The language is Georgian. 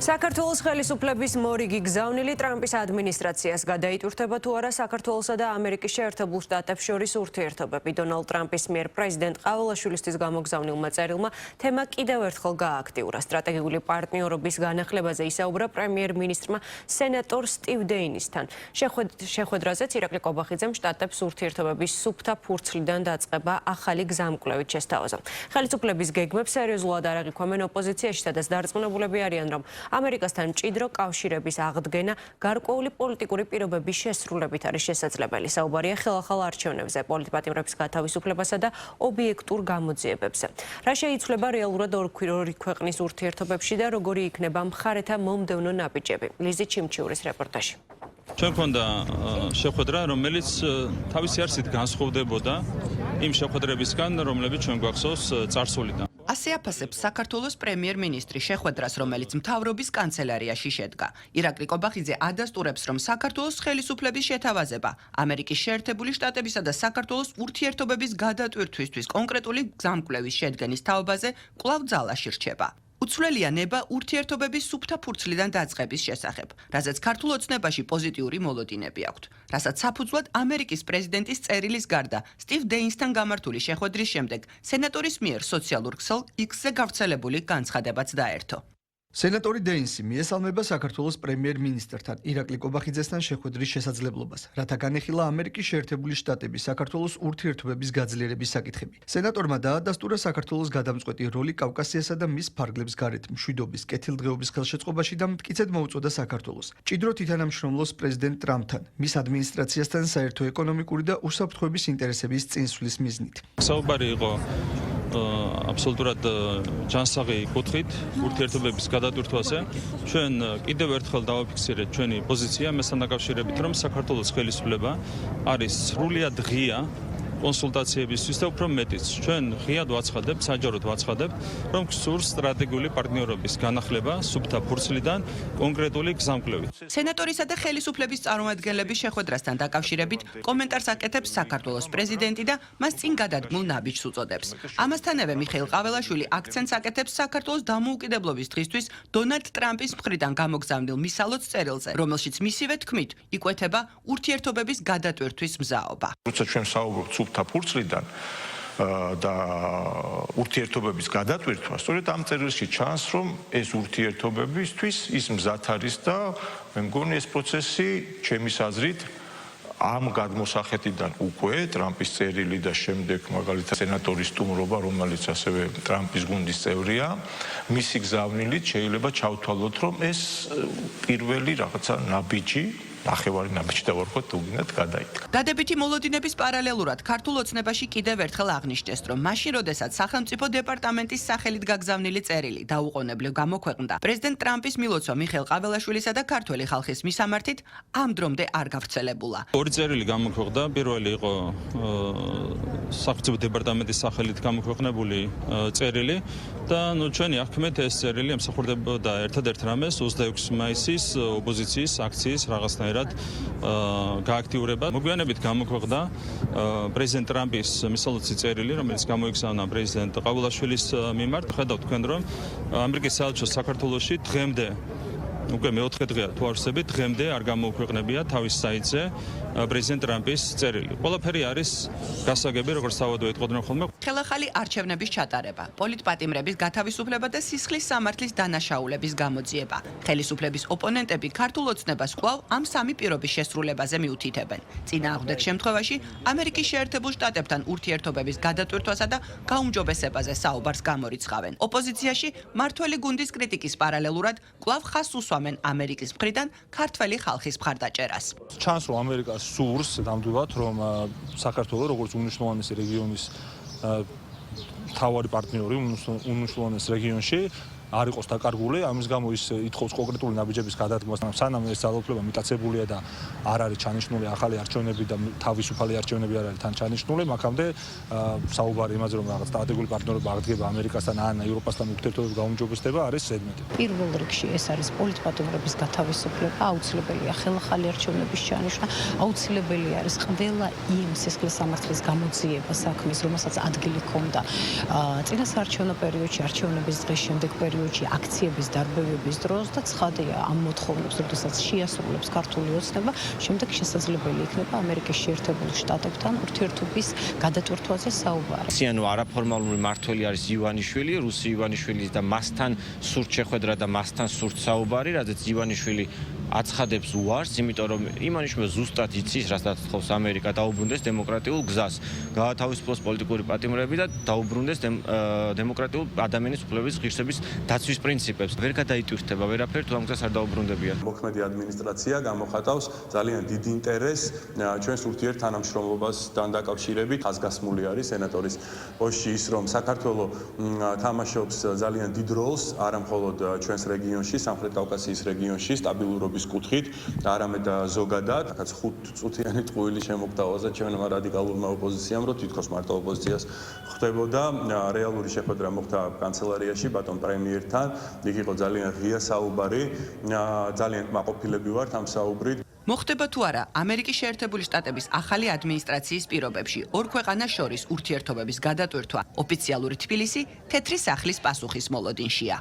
საქართველოს ხელისუფლების მორიგი გზავნილი ტრამპის ადმინისტრაციას გადაიტვირთება თუ არა საქართველოსა და ამერიკის შეერთებულ შტატებს შორის ურთიერთობები. დონალდ ტრამპის მიერ პრეზიდენტ ყაველაშვილისთვის გამოგზავნილმა წერილმა თემა კიდევ ერთხელ გააქტიურა. სტრატეგიული პარტნიორობის განახლებაზე ისაუბრა პრემიერ-მინისტრმა სენატორ სტივ დეინისთან. შეხვედრაზეც ირაკლი კობახიძემ შტატებს ურთიერთობების სუფთა ფურცლიდან დაწყება ახალი გზამკვლევით შესთავაზა. ხელისუფლების გეგმებს სერიოზულად არ აღიქვამენ ოპოზიციაში, სადაც დარწმუნებულები არიან, რომ ამერიკასთან მჭიდრო კავშირების აღდგენა გარკვეული პოლიტიკური პირობების შესრულებით არის შესაძლებელი. საუბარია ხელახალ არჩევნებზე, პოლიტპატიმრების გათავისუფლებასა და ობიექტურ გამოძიებებზე. რა შეიცვლება რეალურად ორი ქვეყნის ურთიერთობებში და როგორი იქნება მხარეთა მომდევნო ნაბიჯები? ლიზი ჩიმჩიურის რეპორტაჟი. ჩვენ გვქონდა შეხვედრა, რომელიც თავისი არსით განსხვავდებოდა იმ შეხვედრებისგან, რომლებიც ჩვენ გვახსოვს წარსულიდან. ასე აფასებს საქართველოს პრემიერ-მინისტრი შეხვედრას, რომელიც მთავრობის კანცელარიაში შედგა. ირაკლი კობახიძე ადასტურებს, რომ საქართველოს ხელისუფლების შეთავაზება ამერიკის შეერთებული შტატებისა და საქართველოს ურთიერთობების გადატვირთვისთვის კონკრეტული გზამკვლევის შედგენის თაობაზე კვლავ ძალაში რჩება. უცვლელია ნება ურთიერთობების სუფთა ფურცლიდან დაწყების შესახებ, რაზეც ქართულ ოცნებაში პოზიტიური მოლოდინები აქვთ, რასაც საფუძვლად ამერიკის პრეზიდენტის წერილის გარდა სტივ დეინსთან გამართული შეხვედრის შემდეგ სენატორის მიერ სოციალურ ქსელ X-ზე გავრცელებული განცხადებაც დაერთო. სენატორი დეინსი მიესალმება საქართველოს პრემიერ-მინისტრთან ირაკლი კობახიძესთან შეხვედრის შესაძლებლობას, რათა განეხილა ამერიკის შეერთებული შტატების საქართველოს ურთიერთობების გაძლიერების საკითხები. სენატორმა დაადასტურა საქართველოს გადამწყვეტი როლი კავკასიასა და მის ფარგლებს გარეთ მშვიდობის, კეთილდღეობის ხელშეწყობაში და მტკიცედ მოუწოდა საქართველოს მჭიდროდ ითანამშრომლოს პრეზიდენტ ტრამპთან, მის ადმინისტრაციასთან საერთო ეკონომიკური და უსაფრთხოების ინტერესების წინსვლის მიზნით. საუბარი იყო აბსოლუტურად ჯანსაღი კუთხით ურთიერთობების გადატვირთვაზე. ჩვენ კიდევ ერთხელ დავაფიქსირეთ ჩვენი პოზიცია მასთან დაკავშირებით, რომ საქართველოს ხელისუფლება არის სრულიად ღია კონსულტაციებისთვის და უფრო მეტიც. ჩვენ ღიად ვაცხადებთ, საჯაროდ ვაცხადებთ, რომ გსურს სტრატეგიული პარტნიორობის განახლება სუფთა ფურცლიდან კონკრეტული გზამკვლევით. სენატორისა და ხელისუფლების წარმომადგენლების შეხვედრასთან დაკავშირებით კომენტარს აკეთებს საქართველოს პრეზიდენტი და მას წინ გადადგმულ ნაბიჯს უწოდებს. ამასთანავე მიხეილ ყაველაშვილი აქცენტს აკეთებს საქართველოს დამოუკიდებლობის დღისთვის დონალდ ტრამპის მხრიდან გამოგზავნილ მისალოც წერილზე, რომელშიც მისივე თქმით იკვეთება ურთიერთობების გადატვირთვის მზაობა. როცა ჩვენ საუბრობთ სუფთა ფურცლიდან და ურთიერთობების გადატვირთვა, სწორედ ამ წერილში ჩანს, რომ ეს ურთიერთობებისთვის ის მზად არის და მე მგონი ეს პროცესი ჩემის აზრით ამ გადმოსახედიდან უკვე ტრამპის წერილი და შემდეგ მაგალითად სენატორის სტუმრობა, რომელიც ასევე ტრამპის გუნდის წევრია, მისი გზავნილით შეიძლება ჩავთვალოთ, რომ ეს პირველი რაღაცა ნაბიჯი ნახევარი ნაბიჯი და ვარქოთ უგინათ გადაიდგა. დადებითი მოლოდინების პარალელურად ქართულ ოცნებაში კიდევ ერთხელ აღნიშნეს, რომ მაშინ როდესაც სახელმწიფო დეპარტამენტის სახელით გაგზავნილი წერილი დაუყოვნებლივ გამოქვეყნდა, პრეზიდენტ ტრამპის მილოცვა მიხეილ ყაველაშვილისა და ქართველი ხალხის მისამართით ამ დრომდე არ გავრცელებულა. ორი წერილი გამოქვეყნდა, პირველი იყო სახელმწიფო დეპარტამენტის სახელით გამოქვეყნებული წერილი და ჩვენი აღქმით ეს წერილი ემსახურებოდა ერთადერთ რამეს 26 მაისის ოპოზიციის აქციის რაღაცნაირად გააქტიურება. მოგვიანებით გამოქვეყნდა პრეზიდენტ ტრამპის მისალოცი წერილი, რომელიც გამოიგზავნა პრეზიდენტ ყაველაშვილის მიმართ. ხედავთ თქვენ, რომ ამერიკის საელჩო საქართველოში დღემდე უკვე მეოთხე დღეა თუ არ ვსებით, დღემდე არ გამოუქვეყნებია თავის საიტზე პრეზიდენტ ტრამპის წერილი. ყველაფერი არის გასაგები, როგორც თავად ეტყოდნენ ხოლმე. ხელახალი არჩევნების ჩატარება, პოლიტპატიმრების გათავისუფლება და სისხლის სამართლის დანაშაულების გამოძიება. ხელისუფლების ოპონენტები ქართულ ოცნებას კვლავ ამ სამი პირობის შესრულებაზე მიუთითებენ. წინააღმდეგ შემთხვევაში ამერიკის შეერთებულ შტატებთან ურთიერთობების გადატვირთვასა და გაუმჯობესებაზე საუბარს გამორიცხავენ. ოპოზიციაში მართველი გუნდის კრიტიკის პარალელურად კვლავ ხაზს უსვამენ ამერიკის მხრიდან ქართველი ხალხის მხარდაჭერას. ჩანს, რომ ამერიკა სურს ნამდვილად, რომ საქართველოს როგორც უმნიშვნელოვანესი რეგიონის მთავარი პარტნიორი უმნიშვნელოვანეს რეგიონში არ იყოს დაკარგული, ამის გამო ის ითხოვს კონკრეტული ნაბიჯების გადადგმას, სანამ ეს ძალაუფლება მიტაცებულია და არ არის ჩანიშნული ახალი არჩევნები და თავისუფალი არჩევნები არ არის თან ჩანიშნული, მაქამდე საუბარი იმაზე, რომ რაღაც სტრატეგიული პარტნიორობა აღდგება ამერიკასთან ან ევროპასთან ურთიერთობების გაუმჯობესება არის ზედმეტი. პირველ რიგში ეს არის პოლიტპატიმრების გათავისუფლება, აუცილებელია ხელახალი არჩევნების ჩანიშვნა, აუცილებელი არის ყველა იმ სისხლის სამართლის გამოძიება საქმის, რომელსაც ადგილი ჰქონდა წინასაარჩევნო პერიოდში, არჩევნების დღის შემდეგ პერიოდში პერიოდში აქციების დარბევების დროს და ცხადია ამ მოთხოვნებს, როდესაც შეასრულებს ქართული ოცნება, შემდეგ შესაძლებელი იქნება ამერიკის შეერთებული შტატებთან ურთიერთობის გადატვირთვაზე საუბარი. სიანო არაფორმალური მართველი არის ივანიშვილი, რუსი ივანიშვილი და მასთან სურთ შეხვედრა და მასთან სურთ საუბარი, რადგან ივანიშვილი აცხადებს უარს, იმიტომ რომ ივანიშვილი ზუსტად იცის, რასაც თხოვს ამერიკა დაუბრუნდეს დემოკრატიულ გზას, გაათავისუფლოს პოლიტიკური პატიმრები და დაუბრუნდეს დემოკრატიულ ადამიანის უფლებების ღირსების დაცვის პრინციპებს. ვერ გადაიტვირთება ვერაფერ თუ ამ გზას არ დაუბრუნდებიან. მოქმედი ადმინისტრაცია გამოხატავს ძალიან დიდ ინტერესს ჩვენს ურთიერთთანამშრომლობასთან დაკავშირებით. ხაზგასმული არის სენატორის პოსტში ის, რომ საქართველოს თამაშობს ძალიან დიდ როლს არა მხოლოდ ჩვენს რეგიონში, სამხრეთ კავკასიის რეგიონში სტაბილურობის კუთხით, არამედ ზოგადად, რაც 5-წუთიანი ტყუილი შემოგთავაზა ჩვენმა რადიკალურმა ოპოზიციამ, რომ თითქოს მარტო ოპოზიციას ხდებოდა. რეალური შეხვედრა მოხდა კანცელარიაში ბატონ პრემიერთან. იქ იყო ძალიან ღია საუბარი, ძალიან კმაყოფილები ვართ ამ საუბრით. მოხდება თუ არა ამერიკის შეერთებული შტატების ახალი ადმინისტრაციის პირობებში ორ ქვეყანას შორის ურთიერთობების გადატვირთვა ოფიციალური თბილისი თეთრი სახლის პასუხის მოლოდინშია.